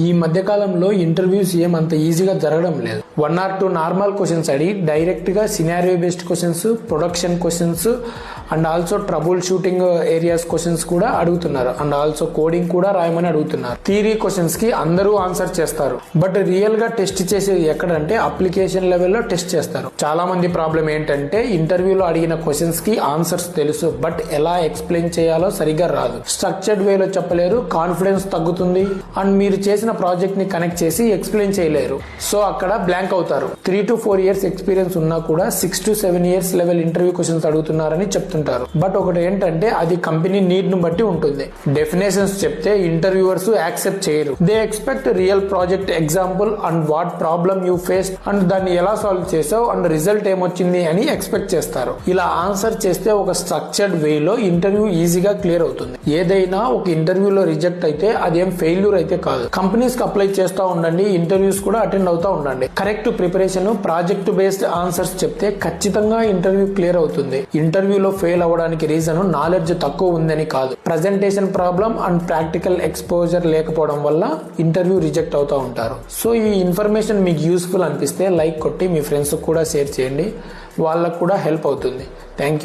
ఈ మధ్య కాలంలో ఇంటర్వ్యూస్ ఏమంత ఈజీగా జరగడం లేదు. 1 or 2 నార్మల్ క్వశ్చన్స్ అడిగి డైరెక్ట్ గా scenario based questions, production questions and also trouble shooting areas questions కూడా అడుగుతున్నారు. అండ్ ఆల్సో కోడింగ్ కూడా రాయమని అడుగుతున్నారు. థియరీ క్వశ్చన్స్ కి అందరూ ఆన్సర్ చేస్తారు, బట్ రియల్ గా టెస్ట్ చేసేది ఎక్కడంటే అప్లికేషన్ లెవెల్లో టెస్ట్ చేస్తారు. చాలా మంది ప్రాబ్లం ఏంటంటే ఇంటర్వ్యూలో అడిగిన క్వశ్చన్స్ కి ఆన్సర్స్ తెలుసు, బట్ ఎలా ఎక్స్ప్లెయిన్ చేయాలో సరిగా రాదు. స్ట్రక్చర్డ్ వేలో చెప్పలేరు, కాన్ఫిడెన్స్ తగ్గుతుంది అండ్ మీరు చేసిన ప్రాజెక్ట్ ని కనెక్ట్ చేసి ఎక్స్ప్లెయిన్ చేయలేరు. సో అక్కడ బ్లాంక్ అవుతారు. 3 to 4 years ఎక్స్పీరియన్స్ ఉన్నా కూడా 6 to 7 years level interview questions అడుగుతున్నారని చెప్తుంటారు. బట్ ఒకటి ఏంటంటే అది కంపెనీ నీడ్ ను బట్టి ఉంటుంది. డెఫినేషన్స్ చెప్తే ఇంటర్వ్యూవర్స్ యాక్సెప్ట్ చేయరు. They expect real project example and what problem you face and దాన్ని ఎలా సాల్వ్ చేసావు అండ్ రిజల్ట్ ఏమొచ్చింది అని ఎక్స్పెక్ట్ చేస్తారు. ఇలా ఆన్సర్ చేస్తే ఒక స్ట్రక్చర్డ్ వేలో ఇంటర్వ్యూ ఈజీగా క్లియర్ అవుతుంది. ఏదైనా ఒక ఇంటర్వ్యూలో రిజెక్ట్ అయితే అదేం ఫెయిల్యూర్ అయితే కాదు. కంపెనీస్ కి అప్లై చేస్తూ ఉండండి, ఇంటర్వ్యూస్ కూడా అటెండ్ అవుతూ ఉండండి. Correct preparation, project based answers చెప్తే ఖచ్చితంగా ఇంటర్వ్యూ క్లియర్ అవుతుంది. ఇంటర్వ్యూలో ఫెయిల్ అవ్వడానికి రీజన్ నాలెడ్జ్ తక్కువ ఉందని కాదు, presentation problem and practical exposure లేకపోవడం వల్ల ఇంటర్వ్యూ రిజెక్ట్ అవుతూ ఉంటారు. సో ఈ ఇన్ఫర్మేషన్ మీకు యూస్ఫుల్ అనిపిస్తే లైక్ కొట్టి మీ ఫ్రెండ్స్ కూడా షేర్ చేయండి, వాళ్ళకు కూడా హెల్ప్ అవుతుంది. Thank you.